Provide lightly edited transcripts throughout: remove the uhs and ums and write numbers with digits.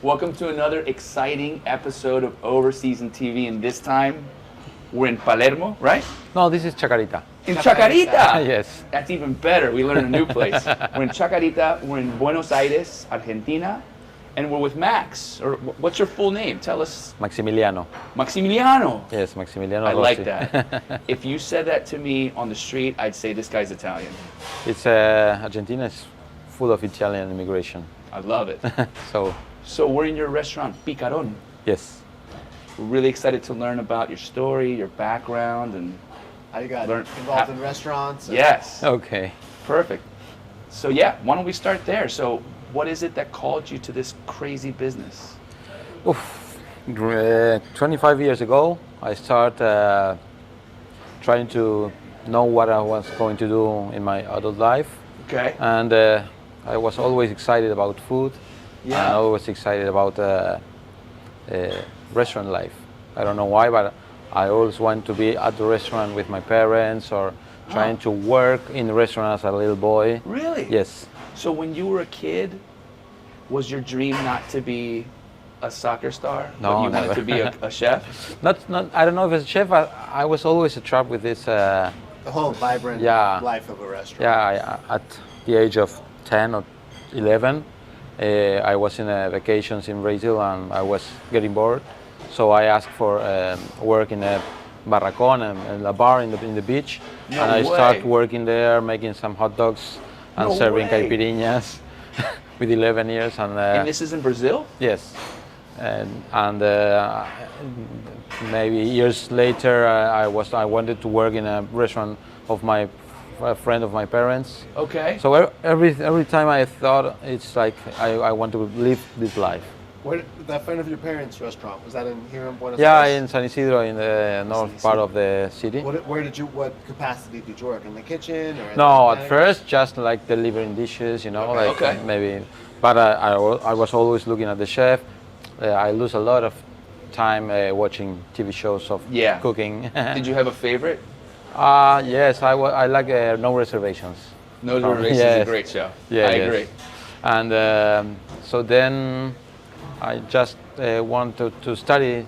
Welcome to another exciting episode of OverSeasoned TV, and this time we're in Palermo, right? No, this is Chacarita. In Chacarita! Yes. That's even better. We learned a new place. We're in Chacarita, we're in Buenos Aires, Argentina, and we're with Max. Or what's your full name? Tell us. Maximiliano. Maximiliano. Yes, Maximiliano I Rossi. like that. If you said that to me on the street, I'd say this guy's Italian. It's Argentina is full of Italian immigration. I love it. So we're in your restaurant, Picaron. yes. We're really excited to learn about your story, your background, and How you got Learn- involved in restaurants? yes. Okay. Perfect. So yeah, why don't we start there? So what is it that called you to this crazy business? Oof. 25 years ago, I started trying to know what I was going to do in my adult life, Okay. and I was always excited about food. Yeah. And always excited about restaurant life. I don't know why, but I always want to be at the restaurant with my parents or trying to work in the restaurant as a little boy. Really? Yes. So when you were a kid, was your dream not to be a soccer star? No, but you never. wanted to be a chef? Not. I don't know if as a chef. I was always attracted with this. The whole vibrant Yeah. life of a restaurant. Yeah. At the age of 10 or 11, I was in vacations in Brazil and I was getting bored. So I asked for work in a barracón and a bar in the beach, No and I way. started working there, making some hot dogs and No serving way. caipirinhas with 11 years. And this is in Brazil? Yes, and maybe years later, I wanted to work in a restaurant of a friend of my parents. Okay. So every time I thought it's like I want to live this life. Where that friend of your parents' restaurant, was that in here in Buenos Yeah, Aires? in San Isidro, in the north part of the city. What capacity did you work? In the kitchen or? No, in the at first just like delivering dishes, like Okay. maybe. But I was always looking at the chef. I lose a lot of time watching TV shows of Yeah. cooking. Did you have a favorite? Yes, I like No Reservations. No Oh, Reservations is a yes. great show. Yeah, I yes. agree. And so then I just wanted to study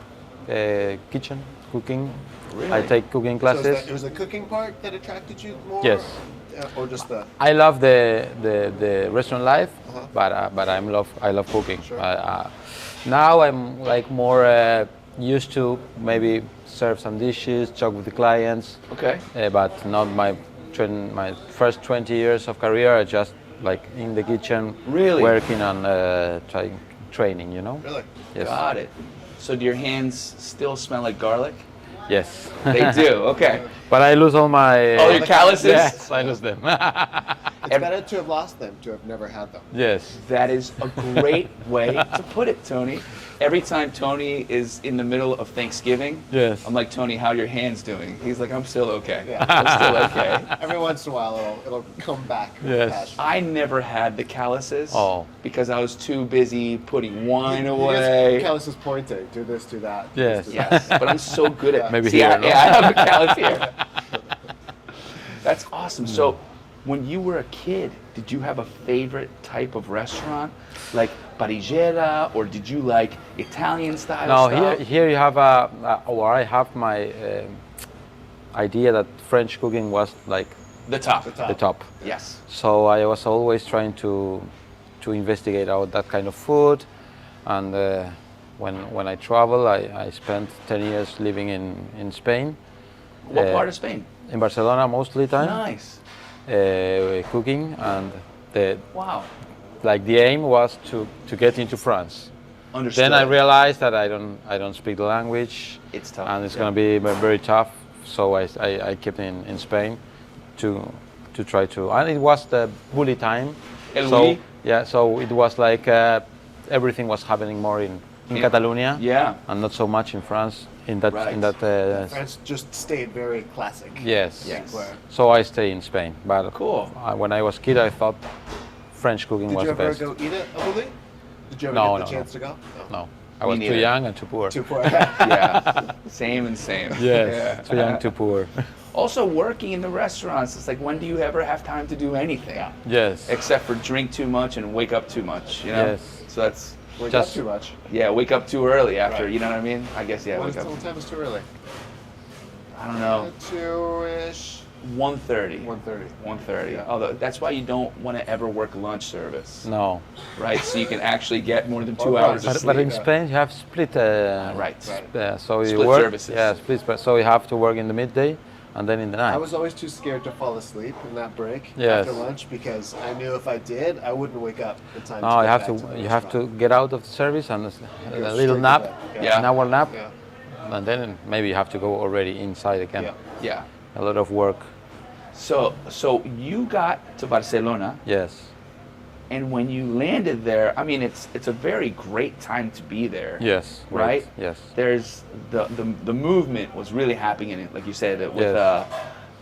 kitchen, cooking. Really? I take cooking classes. So it was the cooking part that attracted you more? Yes. Or just the? I love the restaurant life, Uh-huh. but I love cooking. Sure. Now I'm like more used to maybe serve some dishes, talk with the clients, Okay. but not my first 20 years of career. I just like in the kitchen, Really? working on training. Really? Yes. Got it. So do your hands still smell like garlic? Yes. They do. Okay. But I lose all my. Oh, your calluses? Yes, I lose them. It's better to have lost them to have never had them. Yes. That is a great way to put it, Tony. Every time Tony is in the middle of Thanksgiving, Yes. I'm like, Tony, how are your hands doing? He's like, I'm still okay. Yeah. I'm still okay. Every once in a while, it'll come back. Yes. Passion. I never had the calluses Oh. because I was too busy putting wine You away. just calluses pointing. Do this, do that. do Yes. this, do that. Yes, but I'm so good at Maybe See, here, I, no? yeah, I have a callus here. That's awesome. So, when you were a kid, did you have a favorite type of restaurant, like parrillera, or did you like Italian style No, stuff? here you have or I have my idea that French cooking was like The top. the top. Yes. So I was always trying to investigate out that kind of food, and when I travel, I spent 10 years living in Spain. What part of Spain? In Barcelona, mostly time. Nice. Cooking, and Wow. the aim was to get into France. Understood. Then I realized that I don't speak the language. It's tough. And it's Yeah. going to be very tough. So I kept in Spain to try to. And it was the bully time. El so bully? yeah, so it was like everything was happening more in Catalonia. Yeah. And not so much in France. In that Right. France just stayed very classic. yes. Yes. Where- So I stay in Spain. But Cool. when I was kid, I thought French cooking Did was you the ever best. go eat it, Abuli? Did you ever No, get the no, chance to go? No, I Me was neither. too young and too poor. Too poor. Yeah. Same and same. Yes, Yeah. too young, too poor. Also, working in the restaurants, it's like, when do you ever have time to do anything? Yes. Except for drink too much and wake up too much, you know? Yes. So that's Wake Just- up too much. Yeah, wake up too early after. Right. You know what I mean? I guess yeah. What Wake up. time is too early? I don't know. 2-ish. 1:30. 1:30. 1:30. Yeah. Although that's why you don't want to ever work lunch service, No. right? So you can actually get more than Or 2 hours of brunch. sleep. But in yeah. Spain, you have split. Right. So you Split work. services. Yeah, split. So you have to work in the midday and then in the night. I was always too scared to fall asleep in that break Yes. after lunch because I knew if I did, I wouldn't wake up in time. No, to you get have back to. the You have to restaurant. get out of the service and Go a straight little to nap, bed. Yeah. an hour nap, Yeah. and then maybe you have to go already inside again. Yeah. Yeah. A lot of work. So you got to Barcelona, Yes. and when you landed there, I mean, it's a very great time to be there. Yes. Right? Yes. There's the movement was really happening in it, like you said, with Yes.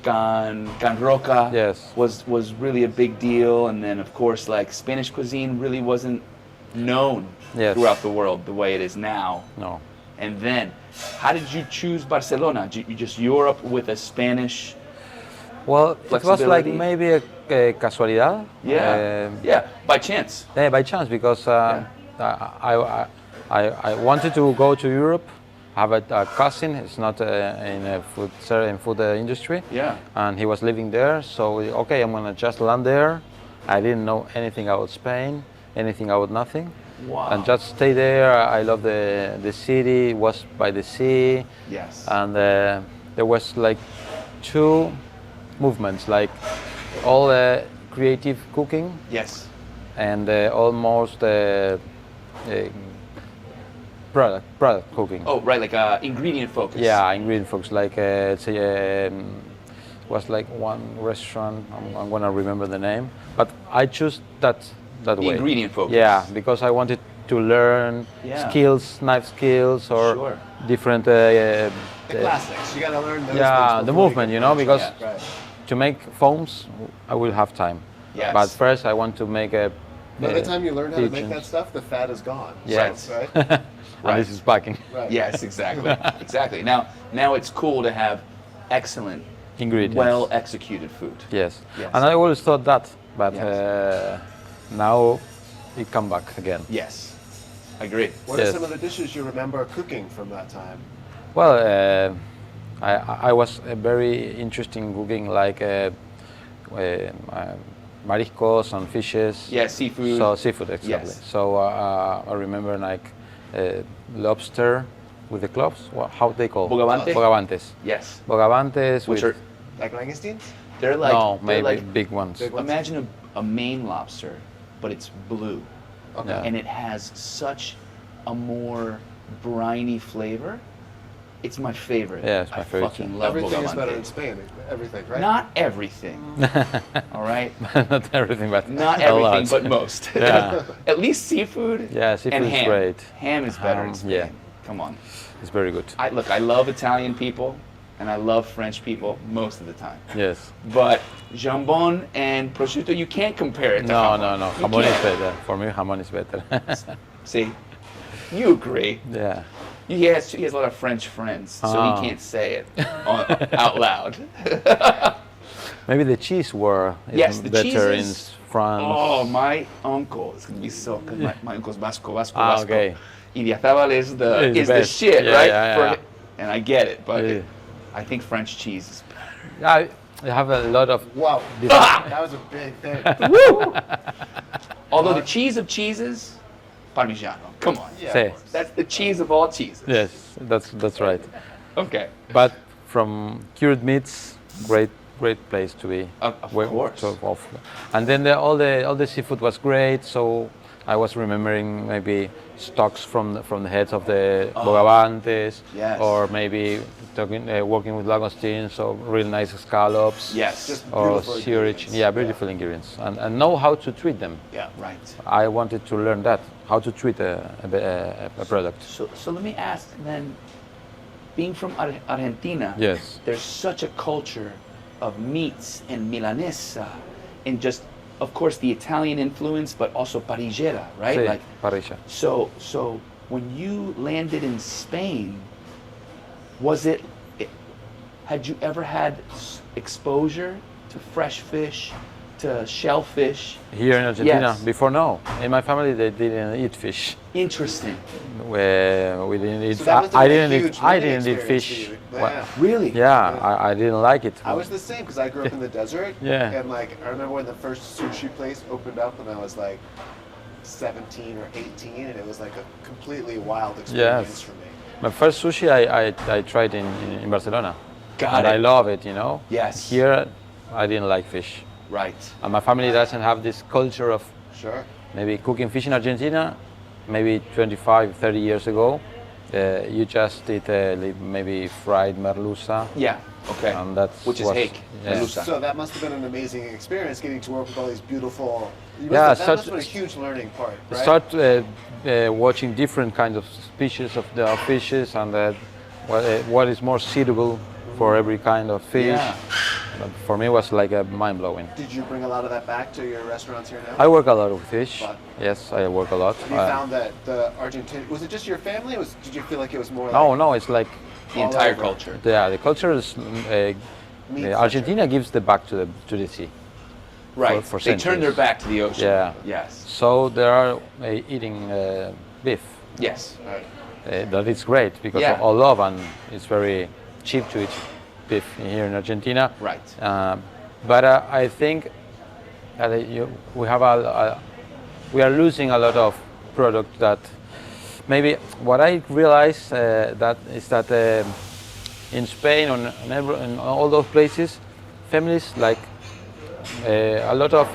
Can Roca Yes. was really a big deal, and then of course like Spanish cuisine really wasn't known Yes. throughout the world the way it is now. No. And then, how did you choose Barcelona? You just Europe with a Spanish? Well, it was like Flexibility? maybe a casualidad. Yeah, yeah, by chance. Yeah, by chance because I wanted to go to Europe. I have a cousin. It's not in a food industry. Yeah. And he was living there. So okay, I'm gonna just land there. I didn't know anything about Spain, anything about nothing. Wow. And just stay there. I love the city. It was by the sea. Yes. And there was like two movements, like all creative cooking Yes. and almost product cooking. Oh, right, like ingredient focus. Yeah, ingredient focus. Like was like one restaurant. I'm gonna remember the name, but I choose that The way. ingredient focus. Yeah, because I wanted to learn Yeah. skills, knife skills, or Sure. different. The classics. You gotta learn those things Yeah, the before you movement, get you know, the because restaurant. Right. to make foams, I will have time. Yes. But first, I want to make a. By the time you learn how to make pigeons. that stuff, the fat is gone. Yes. Right. And Right. this is packing. Right. Yes, exactly. Exactly. Now it's cool to have excellent, Ingredients. well executed food. Yes. Yes. And I always thought that, but Yes. now it come back again. Yes. I agree. What are Yes. some of the dishes you remember cooking from that time? Well, I was very interested in cooking like mariscos and fishes. Yeah, seafood. So seafood, exactly. Yes. So I remember like lobster with the clubs. How they call? Bogavante? Bogavantes. Yes. Bogavantes. Which with, are Like langoustines? they're like no, they're maybe like big ones. Big ones. imagine a Maine lobster, but it's blue. Okay. Yeah. And it has such a more briny flavor. It's my favorite. Yeah, it's my I favorite fucking too. love Everything is bogavante. better in Spain. Everything, right? Not everything. All right. Not everything, but Not a everything, lot. but most. Yeah. At least seafood. Yeah, seafood and is ham. great. Ham is better in Ham, Spain. yeah. Come on. It's very good. I love Italian people, and I love French people most of the time. Yes. But jambon and prosciutto, you can't compare it to No, jamon. no. You Jamon is can't. better. For me, jamon is better. See, you agree. Yeah. He has a lot of French friends, so Ah. he can't say it out loud. Maybe the cheese war is Yes, the better in cheeses- France. Oh, my uncle is gonna be so good. My uncle's Vasco. Ah, okay. Idiazabal is the Is the best. shit, Yeah, right? yeah, yeah. And I get it, but Yeah. I think French cheese is better. I have a lot of. Wow. different- That was a big thing. Although the cheese of cheeses, Parmigiano. Come on. Yeah, Sí. of course. That's the cheese of all cheeses. Yes, that's right. Okay. But from cured meats, great place to be. Of Well, course. And then all the seafood was great. So I was remembering maybe stocks from the heads of the bogavantes, Yes. or maybe working with langoustines, or real nice scallops. Yes. Just Or beautiful seared, ingredients. yeah, beautiful ingredients, and know how to treat them. Yeah. Right. I wanted to learn that, how to treat a product. So let me ask then, being from Argentina, Yes. there's such a culture of meats and milanesa, and just, of course, the Italian influence, but also parrillera, right? Sí, Like, parrilla. so when you landed in Spain, had you ever had exposure to fresh fish, shellfish. Here in Argentina, Yes. before no. In my family, they didn't eat fish. Interesting. We didn't eat. So that must have I been a didn't huge eat. I learning didn't eat experience fish. for you. Well, Yeah. Really? yeah, I didn't like it. I was the same because I grew up in the desert. Yeah. And like I remember when the first sushi place opened up when I was like 17 or 18, and it was like a completely wild experience Yes. for me. My first sushi I tried in Barcelona. Got and it. I love it, you know. Yes. Here, I didn't like fish. Right. And my family doesn't have this culture of Sure. maybe cooking fish in Argentina. Maybe 25, 30 years ago, you just eat maybe fried merluza. Yeah. Okay. That's Which is was- hake. yeah. Merluza. So that must have been an amazing experience getting to work with all these beautiful. Yeah, that must have been a huge learning part, right? Start watching different kinds of species of the fishes and what is more suitable for every kind of fish. Yeah. But for me, it was like mind blowing. Did you bring a lot of that back to your restaurants here now? I work a lot with fish. Fun. Yes, I work a lot. Have you found that the Argentine was it just your family? Did you feel like it was more? No, like no, it's like The all entire over? culture. the culture is Meat Argentina gives the back to the sea. Right. for They turn their centuries. back to the ocean. Yeah. Yes. So they are eating beef. Yes. Right. That is great because Yeah. I love and it's very cheap to eat beef here in Argentina. Right. But I think that we have we are losing a lot of product that maybe what I realize that is that in Spain in all those places, families like a lot of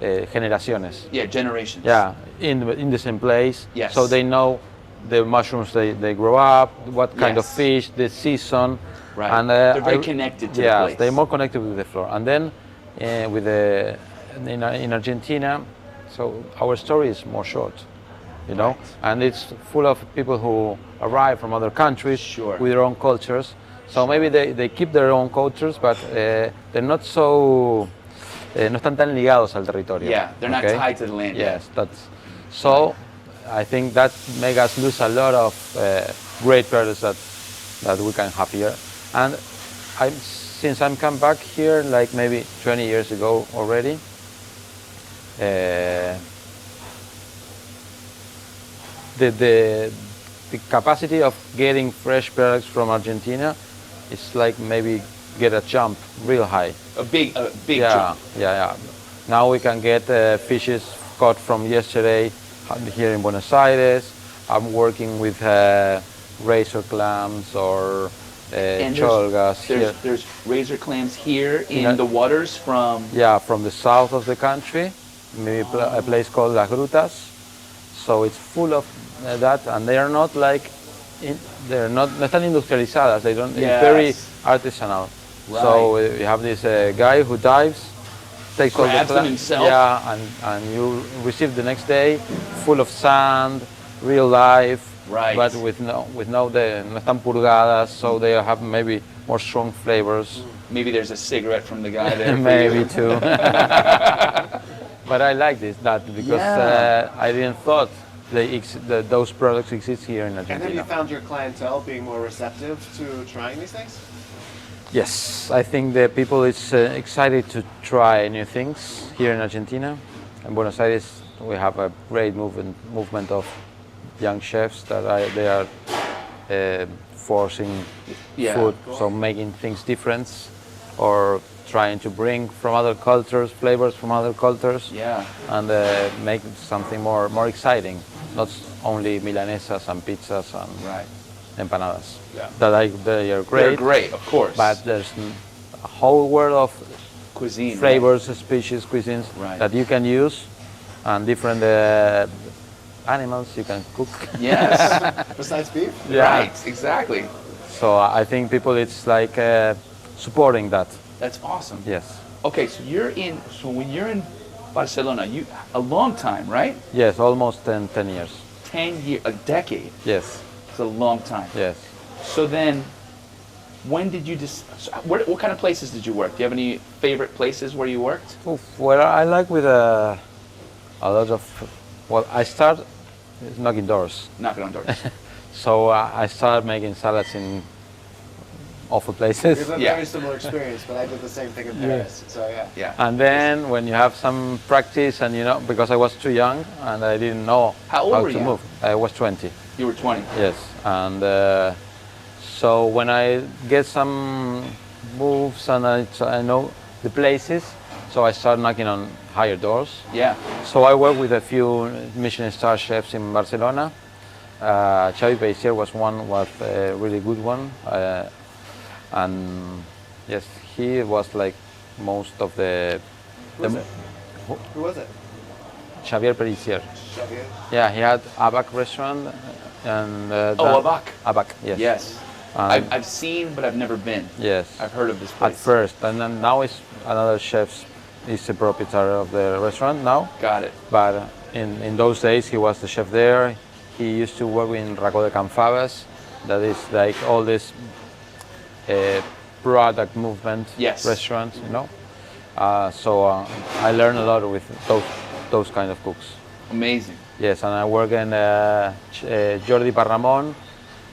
generaciones. Yeah. Generations. Yeah, in the same place. Yes. So they know the mushrooms they grow up, what kind of Yes. fish, the season. Right. And They're very connected to the yes, place. they're more connected with the floor. And then in Argentina, so our story is more short, you know, Right. and it's full of people who arrive from other countries Sure. with their own cultures. So maybe they keep their own cultures, but they're not so no están tan ligados al territorio. Yeah. They're not okay? tied to the land. yet. Yes, that's so. I think that makes us lose a lot of great products that we can have here. And since I'm come back here, like maybe 20 years ago already, the capacity of getting fresh products from Argentina is like maybe get a jump real high. A big Yeah, jump. yeah. Now we can get fishes caught from yesterday here in Buenos Aires. I'm working with razor clams or And cholgas here. there's razor clams here in Yeah. the waters from. Yeah, from the south of the country, maybe a place called Las Grutas. So it's full of that, and they are not like, they're not no están industrializadas. They don't. It's very Yes. artisanal. So we have this guy who dives, takes all the Grabs them clam- himself? Yeah, and you receive the next day full of sand, real life. Right. But no están purgadas, so they have maybe more strong flavors. Maybe there's a cigarette from the guy there. for Maybe you. too. But I like that because Yeah. I didn't thought those products exist here in And have you Argentina. found your clientele being more receptive to trying these things? Yes, I think the people is excited to try new things here in Argentina. In Buenos Aires, we have a great movement of young chefs that they are forcing Yeah. food, so making things different, or trying to bring from other cultures, flavors from other cultures, Yeah. and make something more exciting. Not only milanesas and pizzas and Right. empanadas. Yeah. They are great. They're great, of course. But there's a whole world of cuisine. right? flavors, species, cuisines Right. that you can use, and different animals you can cook. Yes. Besides beef? Yeah. Right. Exactly. So I think people, it's like supporting that. That's awesome. Yes. Okay, so when you're in Barcelona, a long time, right? Yes, almost 10 years. 10 years, a decade. Yes. It's a long time. Yes. So then, when did you what kind of places did you work? Do you have any favorite places where you worked? Oof, well, I like with a lot of. Well, I start knocking doors. Knocking on doors. So I started making salads in awful We places. have a Yeah. very similar experience, but I did the same thing in Paris. So yeah. Yeah. And then when you have some practice and because I was too young and I didn't know How old were to you? move. I was 20. You were 20. Yes. And so when I get some moves and I know the places, so I start knocking on higher doors. Yeah. So I work with a few Michelin star chefs in Barcelona. Xavi Pellicer was a really good one. And yes, he was like most of the... Who was it? Who was it? Xavier Pellicer. Xavier? Yeah, he had Abac restaurant and... Oh, Abac. Abac, yes. Yes. I've seen, but I've never been. Yes. I've heard of this place. At first, and then now it's another chef is the proprietor of the restaurant now. Got it. But in those days, he was the chef there. He used to work in Racó de Can Faves. That is like all this product movement Yes. restaurants, So I learned a lot with those kind of cooks. Amazing. Yes, and I work in Jordi Parramon.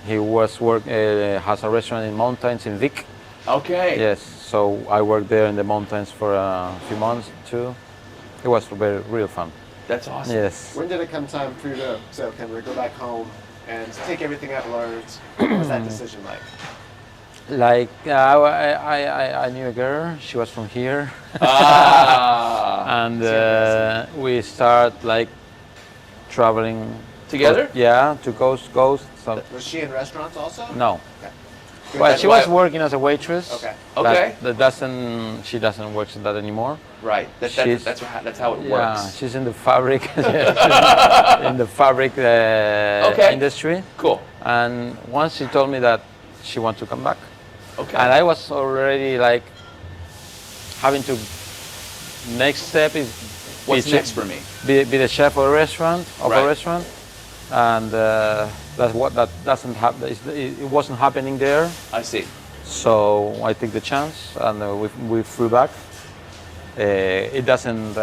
He has a restaurant in mountains in Vic. Okay. Yes, so I worked there in the mountains for a few months too. It was real fun. That's awesome. Yes. When did it come time for you to say, okay, I'm going to go back home and take everything I've learned? What was that decision like? Like I knew a girl. She was from here, Ah. and we start like traveling Together? to coast. So, Was she in restaurants also? no. Okay. Well, That's she was why- working as a waitress. Okay. Okay. She doesn't work that anymore. Right. She's- That's how it Yeah, works. she's in the fabric, in the fabric Okay. industry. Cool. And once she told me that she wants to come back, Okay. and I was already like having to. Next step is What's be next for me? Be the chef of a restaurant, Right. and that doesn't happen. It wasn't happening there. I see. So I took the chance and we flew back. It doesn't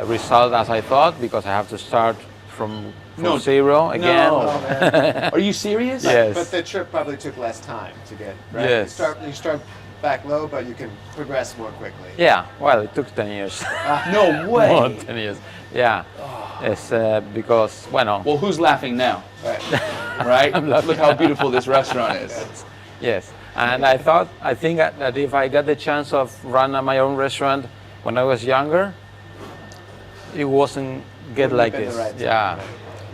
result as I thought because I have to start from No, zero again. no. Oh, man. Are you serious? Yes. But the trip probably took less time to get, right? Yes. You start back low, but you can progress more quickly. Yeah, well, it took 10 years. No way. More than 10 years. Yeah. It's because, bueno, Well, who's laughing now? Right. Right? I'm laughing Look how beautiful this restaurant is. yes. And I think that if I got the chance of running my own restaurant when I was younger, it wasn't get Wouldn't like have been this. the right time, Yeah. right.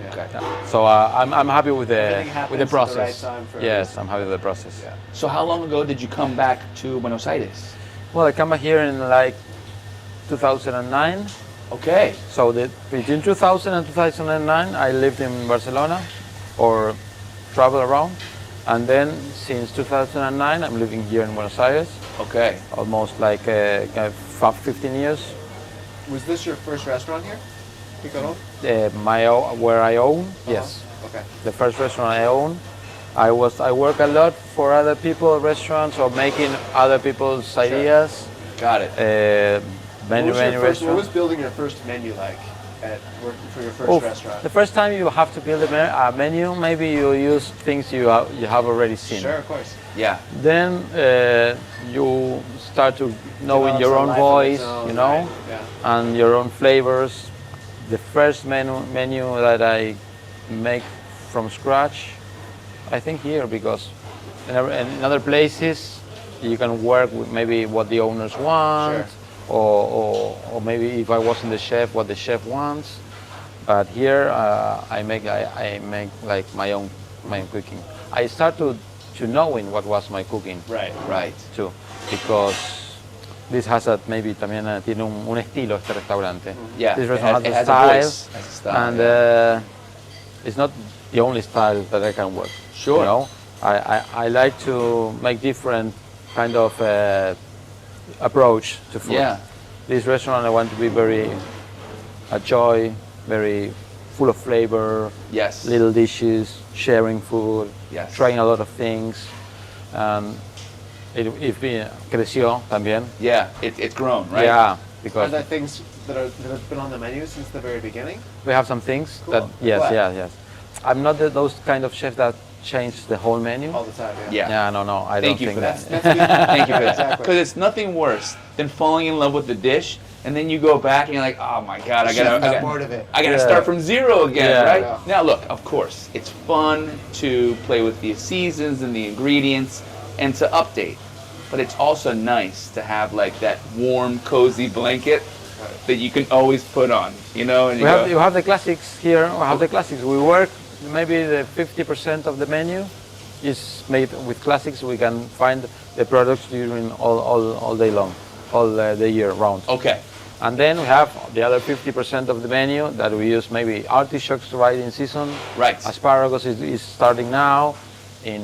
Yeah. Okay. Yeah. So I'm happy with Everything the happens at the process. right time for a Yes, reason. I'm happy with the process. Yeah. So how long ago did you come back to Buenos Aires? Well, I came back here in like 2009. Okay. So between 2000 and 2009, I lived in Barcelona or traveled around. And then since 2009, I'm living here in Buenos Aires, Okay. almost like 15 years. Was this your first restaurant here? Picaron? Where I own, yes. Okay. The first restaurant I own. I work a lot for other people's restaurants or making other people's ideas. Got it. Many What was restaurants. building your first menu like at working for your first Oh, restaurant? the first time you have to build a menu, maybe you use things you have already seen. Sure, of course. Yeah. Then you start to know in Develop your some own life of voice, its own, you know, right, yeah. and your own flavors. The first menu that I make from scratch, I think here because in other places you can work with maybe what the owners want, Sure. or maybe if I wasn't the chef, what the chef wants. But here I make like my own cooking. I start to knowing what was my cooking Right. Right. too, because this has maybe también tiene un estilo este restaurante. Yeah. This It restaurant has has a a style, voice. Has a style, and yeah. it's not the only style that I can work. Sure. You know, I like to make different kind of approach to food. Yeah. This restaurant I want to be very a joy, very full of flavor. Yes. Little dishes, sharing food, Yes. trying a lot of things. Creció también. Yeah. It's grown, right? Yeah, Are because there things that have been on the menu since the very beginning? we have some things Cool. that, yes, What? yes. I'm not those kind of chefs that change the whole menu. All the time. Yeah. Yeah, no, I Thank don't you think for that. that. That's good. Thank you for that. Exactly. Because it's nothing worse than falling in love with the dish, and then you go back and you're like, oh my god, I Chef got gotta bored of it. I gotta Yeah. start from zero again, Yeah. right? Yeah. Now look, of course, it's fun to play with the seasons and the ingredients and to update. But it's also nice to have like that warm, cozy blanket that you can always put on, you know? And You have the classics here. We have the classics. We work maybe the 50% of the menu is made with classics. We can find the products during all day long, all the year round. Okay. And then we have the other 50% of the menu that we use maybe artichokes right in season. Right. Asparagus is starting now. In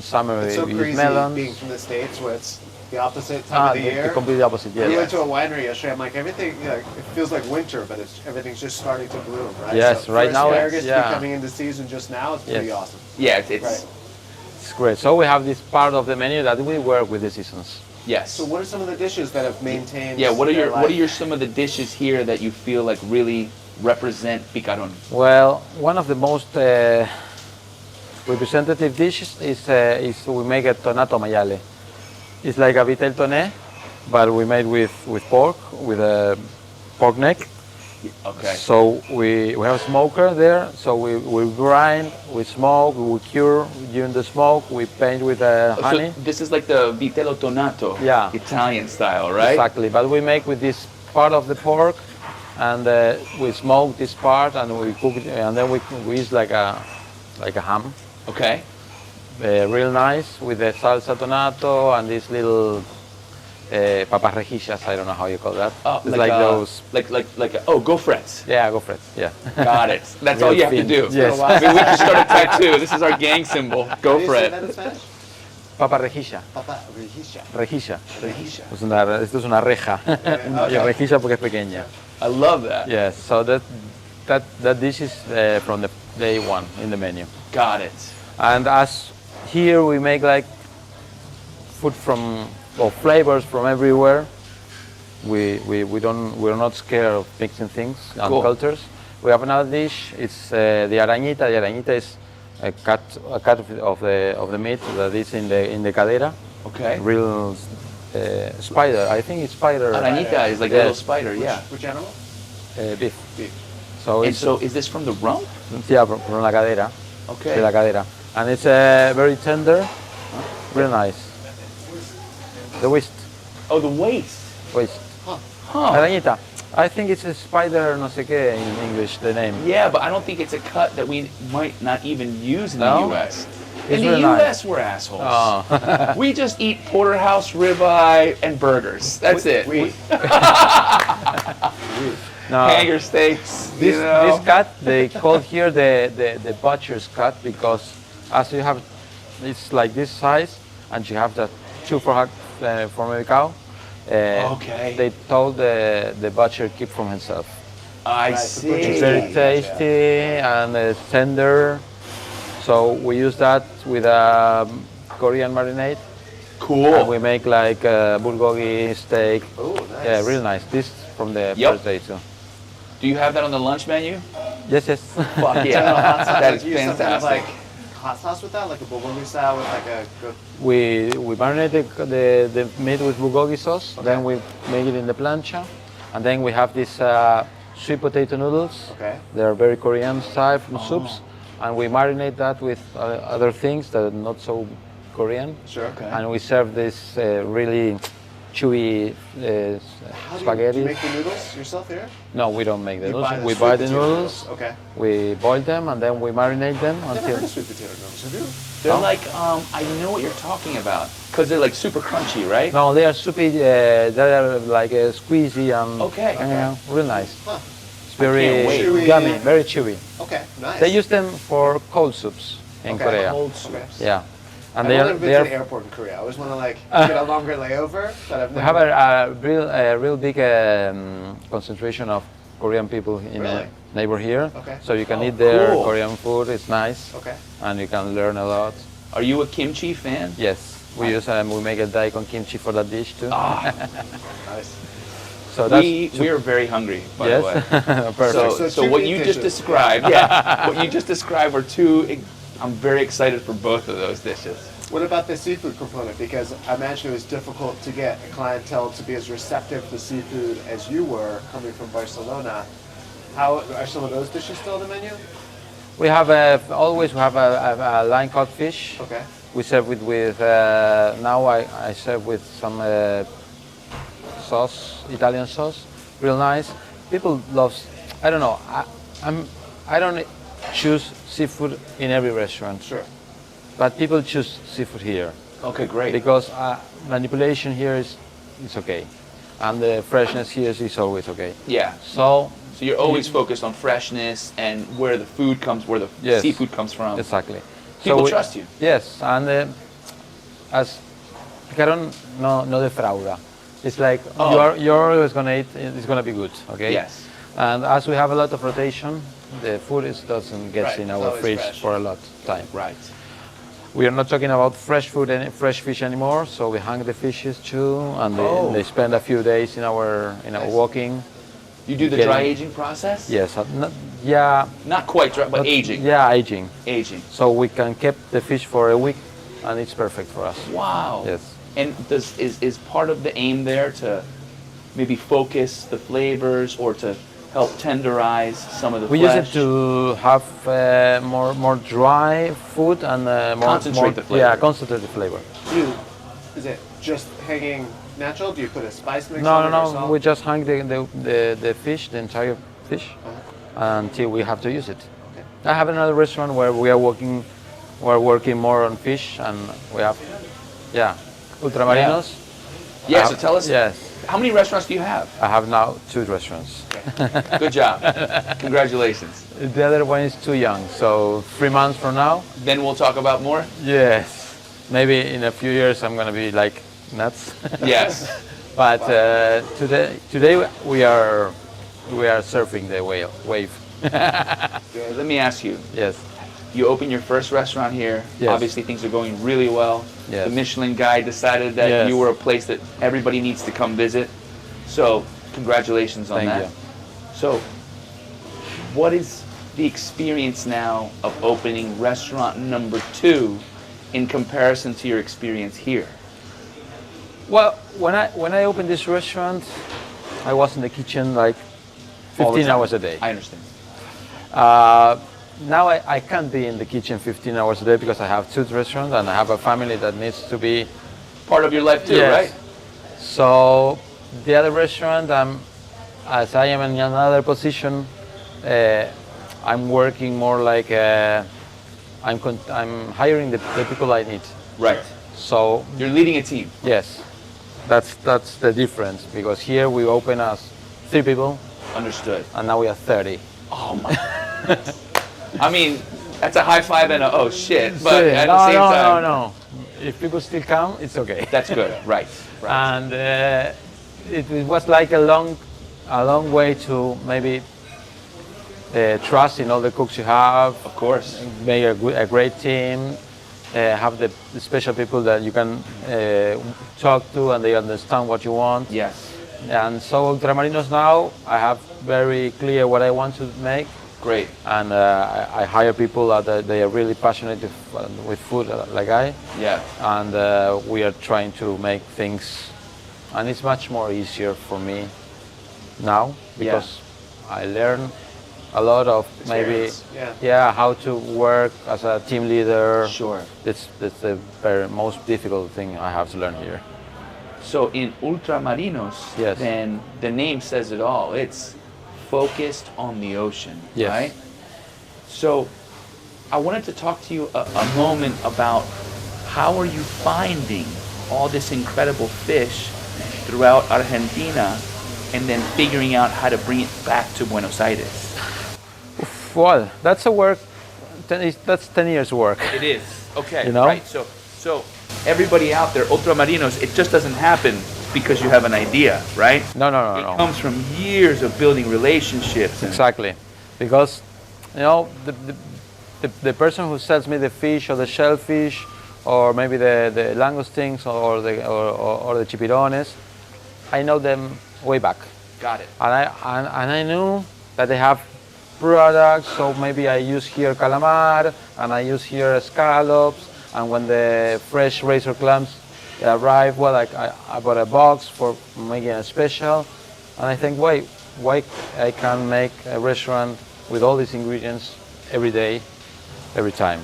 summer It's so we use crazy melons. being from the States where it's the opposite time of the year. The completely opposite, yes. We went to a winery yesterday. I'm like, everything, you know, it feels like winter, but everything's just starting to bloom, right? Yes, so right for now, asparagus to be yeah. coming into season just now, it's pretty Yes. awesome. Yeah, it's Right. It's great. So we have this part of the menu that we work with the seasons. yes. So what are some of the dishes that have maintained? Yeah, what are their your what are life? your some of the dishes here that you feel like really represent Picaron? Well, one of the most representative dishes is we make a tonato maiale. It's like a vitel toné, but we made with pork, with a pork neck. Okay. So we have a smoker there, so we grind, we smoke, we cure during the smoke, we paint with honey. So this is like the vitello tonato, Yeah. Italian style, right? Exactly, but we make with this part of the pork, and we smoke this part, and we cook it, and then we use like a ham. Okay. Real nice with the salsa tonato and these little papas rejillas. I don't know how you call that. Oh, It's like those. Oh, go Freds. Yeah, go for it. Yeah. Got it. That's Real all you have to thin. do. Yes. I mean, we can start a tattoo. This is our gang symbol. Go How do you for say it. that in Spanish? Papa rejilla. Papa rejilla. Rejilla. Rejilla. Esto es una reja. Y okay. rejilla porque es pequeña. I love that. Yes. So that dish is from the day one in the menu. Got it. And as here we make like food or flavors from everywhere. We're not scared of mixing things and Cool. cultures. We have another dish. It's the arañita. The arañita is a cut of the meat that is in the cadera. Okay. Real spider. I think it's spider. Arañita is like a Yes. little spider, yeah. Which animal? Beef. Beef. So And it's so is this from the rump? yeah, from la cadera. Okay. De la cadera. And it's very tender, real nice. The waist. Oh, the waist. Huh. Arañita. I think it's a spider no sé qué in English, the name. Yeah, but I don't think it's a cut that we might not even use in No? the U.S. It's In the really nice. U.S., we're assholes. Oh. We just eat porterhouse, ribeye, and burgers. That's it. No, Hanger steaks. this, you know? this cut, they call here the butcher's cut because as you have, it's like this size and you have the two from a cow. Okay. They told the butcher keep from himself. I Right, the see. butcher's It's very Yeah. tasty and tender. So we use that with a Korean marinade. Cool. And we make like bulgogi steak. Oh, nice. Yeah, real nice. This from the Yep. first day too. Do you have that on the lunch menu? Yes, yes. Fuck Is that a hot sauce? That is Like, you use some kind of, fantastic. like hot sauce with that, like a bulgogi style with like a good. we marinate the meat with bulgogi sauce. Then we make it in the plancha, and then we have these sweet potato noodles. Okay. They're very Korean style soups, and we marinate that with other things that are not so Korean. Sure. Okay. And we serve this really chewy How do spaghetti. you make the noodles yourself here? No, we don't make the You noodles. buy the We sweet buy the potato noodles. Okay. We boil them and then we marinate them I've never until. heard of sweet potato noodles. Have you? They're Huh? like, I know what you're talking about. Because they're like super crunchy, right? No, they are soupy. They are like squeezy and Okay. real nice. Huh. It's very can't wait. Chewy. gummy, very chewy. Okay. Nice. They use them for cold soups in Okay. Korea. Cold Okay. soups. Yeah, and I've they only are. been They to are. the airport in Korea. I always want to like get a longer layover, but I've We never. have a real big concentration of Korean people in Really? a neighbor here. Okay. So you can Oh, eat their cool. Korean food. It's nice, Okay. and you can learn a lot. Are you a kimchi fan? Yes, we make a daikon kimchi for that dish too. Ah, Nice. So that's we are very hungry, by yes, the way. perfect. So So two what meat you just dishes. described, yeah, what you just described were two I'm very excited for both of those dishes. What about the seafood component? Because I imagine it was difficult to get a clientele to be as receptive to seafood as you were coming from Barcelona. How are some of those dishes still on the menu? We have always we have a line caught fish. Okay. We serve with now I serve with some sauce, Italian sauce, real nice. People love. I don't know. I don't choose seafood in every restaurant. Sure. But people choose seafood here Okay, great. because manipulation here is okay, and the freshness here is always okay. Yeah. So So you're always focused on freshness and where the food comes, where the Yes. seafood comes from. exactly. People we- trust you. Yes, and as Picaron no defrauda. It's like Oh. you're always gonna eat. It's gonna be good. Okay. Yes. And as we have a lot of rotation, the food doesn't get Right, in it's our always fridge fresh. for a lot of time. Right. We are not talking about fresh food and fresh fish anymore, so we hang the fishes too, and Oh. they spend a few days in our Nice. walking. You do the Getting- dry aging process? Yes, yeah, Not quite dry, but aging. Yeah, aging. Aging. So we can keep the fish for a week, and it's perfect for us. Wow. Yes. And is part of the aim there to maybe focus the flavors or to help tenderize some of the We use flesh? it to have more dry food and Concentrate the flavor. Yeah, concentrate the flavor. Is it just hanging natural? Do you put a spice mix No, on it or no, no. salt? We just hang the fish, the entire fish, until we have to use it. I have another restaurant where we're working more on fish, and we have, ultramarinos. Yeah, I so have- tell us, Yes, how many restaurants do you have? I have now 2 restaurants. Good job. Congratulations. The other one is too young, so 3 months from now. Then we'll talk about more? Yes, maybe in a few years I'm gonna be like nuts. Yes. But today we are surfing the wave. Let me ask you, Yes. you open your first restaurant here. Yes. Obviously things are going really well. Yes. The Michelin guy decided that Yes. you were a place that everybody needs to come visit. So congratulations on Thank that. you. So what is the experience now of opening restaurant number 2 in comparison to your experience here? Well, when I opened this restaurant, I was in the kitchen like All the 15 time. hours a day. I understand. Now I can't be in the kitchen 15 hours a day because I have 2 restaurants and I have a family that needs to be. Part of your life too, Yes. right? So the other restaurant, as I am in another position, I'm working more like I'm hiring the people I need. Right. So You're leading a team. yes, that's the difference because here we open as 3 people Understood. and now we are 30. Oh my. I mean, that's a high five and a oh shit, but So, at the same time, no. If people still come, it's okay. that's good. Right. Right. And it was like a long way to maybe trust in all the cooks you have, Of course. make a great team, have the special people that you can talk to and they understand what you want. Yes. And so Ultramarinos now, I have very clear what I want to make, Great. and I hire people that they are really passionate with food, like I. Yeah. And we are trying to make things, and it's much more easier for me now because I learn a lot of maybe Experience, how to work as a team leader. Sure. That's the very most difficult thing I have to learn here. So in Ultramarinos, Yes. then the name says it all. It's focused on the ocean, Yes. right? So I wanted to talk to you a moment about how are you finding all this incredible fish throughout Argentina and then figuring out how to bring it back to Buenos Aires? Well, that's a work. That's 10 years work. It is. Okay. You know? Right. So everybody out there, Ultramarinos, it just doesn't happen because you have an idea, right? No. It comes from years of building relationships. And Exactly, because the person who sells me the fish or the shellfish, or maybe the langoustines or the chipirones, I know them way back, Got it. and I knew that they have products. So maybe I use here calamar, and I use here scallops. And when the fresh razor clams arrive, well, I bought a box for making a special. And I think, why I can make a restaurant with all these ingredients every day, every time.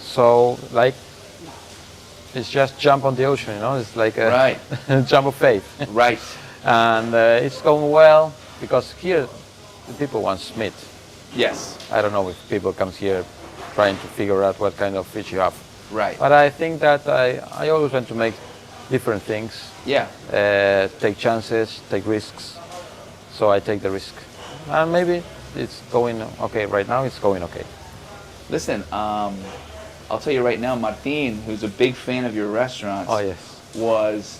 So like, it's just jump on the ocean, you know. It's like a Right. jump of faith. Right. And it's going well because here the people want meat. Yes. I don't know if people come here trying to figure out what kind of fish you have. Right. But I think that I always want to make different things, Yeah. take chances, take risks. So I take the risk. And maybe it's going okay right now, it's going okay. Listen, I'll tell you right now, Martin, who's a big fan of your restaurants, Oh, yes. was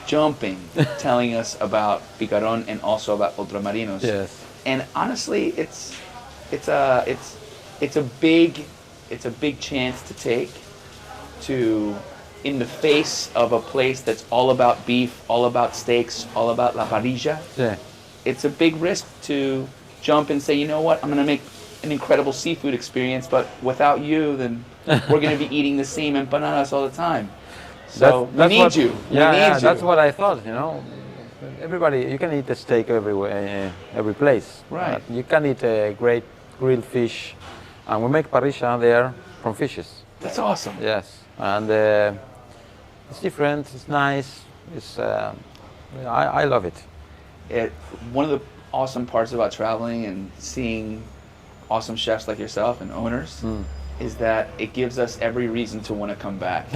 jumping, telling us about Picaron and also about Ultramarinos. Yes. And honestly, it's a big chance to take, to in the face of a place that's all about beef, all about steaks, all about la parrilla. Yeah. It's a big risk to jump and say, you know what, I'm going to make an incredible seafood experience, but without you, then we're going to be eating the same empanadas all the time. So we need you. Yeah, we need you. that's what I thought. You know, everybody, you can eat a steak everywhere, every place. Right. You can eat a great grilled fish, and we make parrilla there from fishes. That's awesome. Yes, and it's different. It's nice. It's I love it. One of the awesome parts about traveling and seeing awesome chefs like yourself and owners is that it gives us every reason to want to come back.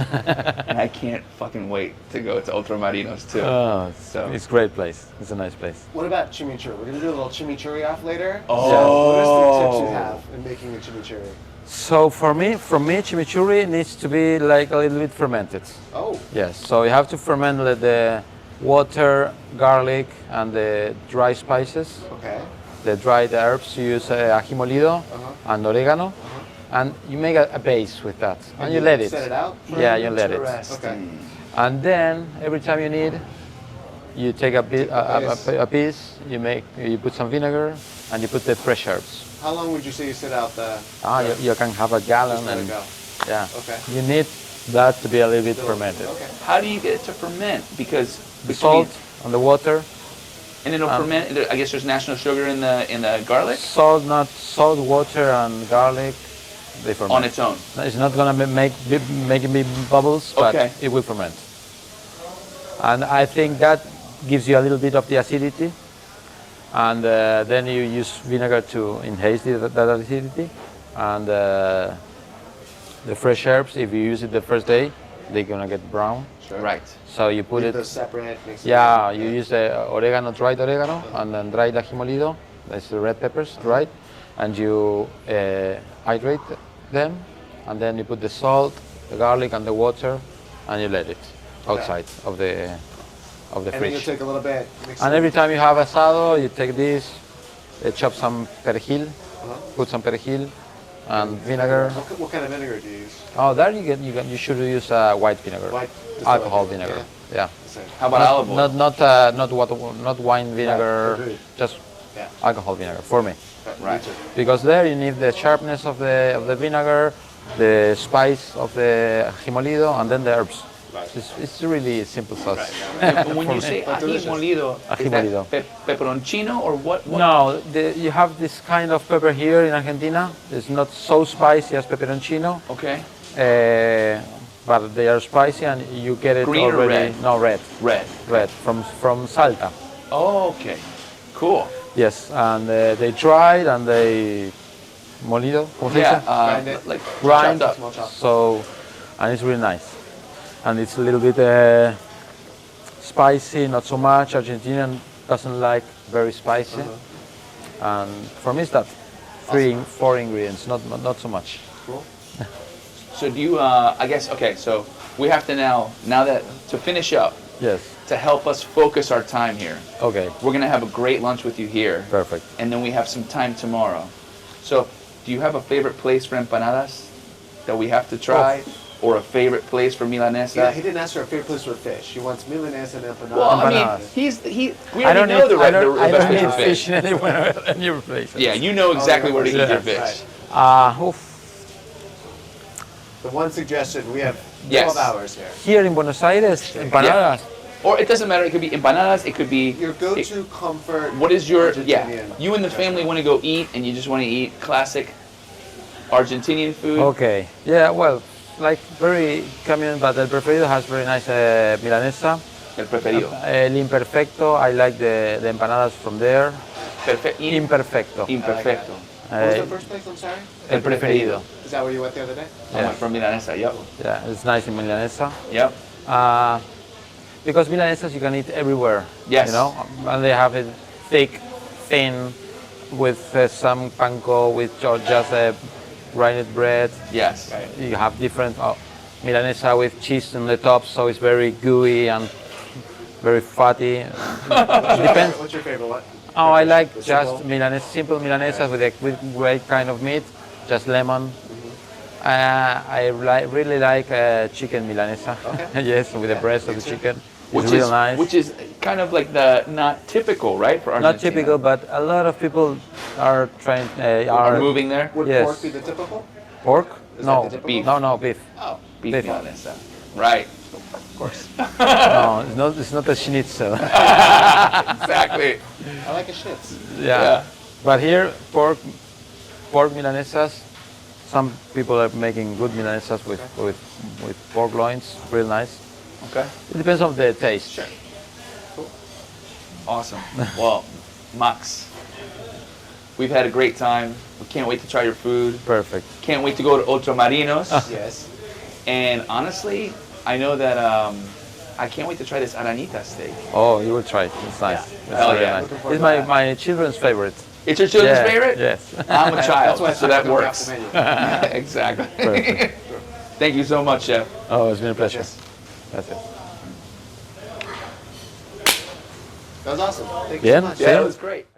And I can't fucking wait to go to Ultramarinos too. Oh, So- it's a great place. It's a nice place. What about chimichurri? We're gonna do a little chimichurri off later. Oh. So what are the tips you have in making a chimichurri? So from me, chimichurri needs to be like a little bit fermented. Oh. Yes, so you have to ferment the water, garlic, and the dry spices. Okay. The dried herbs, you use ají molido and oregano, and you make a base with that, and you let it. Set it out. Yeah, you let it. Okay. And then every time you need, you take a piece, you put some vinegar, and you put the fresh herbs. How long would you say you sit out the? You can have a gallon, Just let it and go. yeah, Okay. you need that to be a little bit fermented. Okay. How do you get it to ferment? Because The salt and the water. and it'll ferment. I guess there's natural sugar in the garlic Salt, water, and garlic. They ferment. on its own. It's not gonna making big bubbles, but Okay. it will ferment. And I think that gives you a little bit of the acidity, and then you use vinegar to enhance that acidity, and the fresh herbs. If you use it the first day, they're gonna get brown. Sure. Right. So you put Leave it. those separate. Mix it Yeah, in. you use oregano, dried oregano, and then dried ají molido. That's the red peppers, right? And you hydrate them, and then you put the salt, the garlic, and the water, and you let it outside of the And then you fridge. take a little bit. Mix And it. every time you have asado, you take this, chop some perejil, put some perejil, and vinegar. What kind of vinegar do you use? Oh, there you should use white vinegar, White alcohol distilled, vinegar. Yeah. Same. How about olive oil? Not wine vinegar, agreed. just Yeah. alcohol vinegar for me. Right. Me too. Because there you need the sharpness of the vinegar, the spice of the ají molido, and then the herbs. Right. It's really simple sauce. And when you say But ají delicious. molido, Ají is that molido. pepperoncino or what? No, you have this kind of pepper here in Argentina. It's not so spicy as pepperoncino, Okay. but they are spicy, and you get it Green or already. red? No, red. Red. From Salta. Oh, okay. Cool. Yes, and they dried and they molido. ¿Cómo se Yeah. dice? Grind it. Like Grind. chopped up. Small chop. So, and it's really nice. And it's a little bit spicy, not so much. Argentinian doesn't like very spicy. And for me, it's that four ingredients, not so much. Cool. So do you? I guess. Okay. So we have to now that to finish up, Yes. to help us focus our time here. Okay. We're gonna have a great lunch with you here, Perfect. and then we have some time tomorrow. So, do you have a favorite place for empanadas that we have to try? or a favorite place for milanesa? Yeah, he didn't ask for a favorite place for fish. He wants milanesa and empanada. Well, I mean, Empanadas. we already know the best place for fish. fish anywhere, any place. Yeah, you know exactly where to eat your Yeah. fish. Oof. The one suggestion, we have 12 Yes. hours here. Here in Buenos Aires, empanadas. Or it doesn't matter. It could be empanadas. It could be Your go-to comfort. What is your Argentinian You and the family want to go eat, and you just want to eat classic Argentinian food. Okay. Yeah, well, like very common, but El Preferido has very nice milanesa. El preferido. El Imperfecto, I like the empanadas from there. Imperfecto. Imperfecto. What was the first place, I'm sorry? El preferido. Is that where you went the other day? I went from milanesa. Yep. Yeah, it's nice in milanesa. Yep. Because milanesas you can eat everywhere. Yes. You know, and they have it thick, thin, with some panko, with just grinded bread. Yes. You have different milanesa with cheese on the top, so it's very gooey and very fatty. Depends. What's your favorite one? Oh, I like The just simple? simple milanesas with great kind of meat, just lemon. I really like chicken milanesa. Okay. Yes, with the breast of the chicken. Which It's is real nice. which is kind of like the not typical, right, for Argentina. Not typical, but a lot of people are trying. Are moving there. Would Yes. pork be the typical? Pork? Is No, that the typical? Beef. no, beef. Oh, Beef Beef. milanesa. Right. of course. No, it's not a schnitzel. Exactly. I like a schnitz. Yeah. But here, pork milanesas. Some people are making good milanesas with pork loins, real nice. Okay. It depends on the taste. Sure. Awesome. Well, Max, we've had a great time. We can't wait to try your food. Perfect. Can't wait to go to Ultramarinos. Yes. And honestly, I know that I can't wait to try this aranita steak. Oh, you will try it. It's nice. It's Hell very yeah. nice. Looking forward It's to that. my children's favorite. It's your children's Yeah, favorite? Yes. I'm a child, That's why so that it's going off works. the menu. Exactly. Perfect. Thank you so much, Chef. Oh, it's been a pleasure. Yes. That's it. That was awesome. Thank you Bien. so much. Yeah, it was great.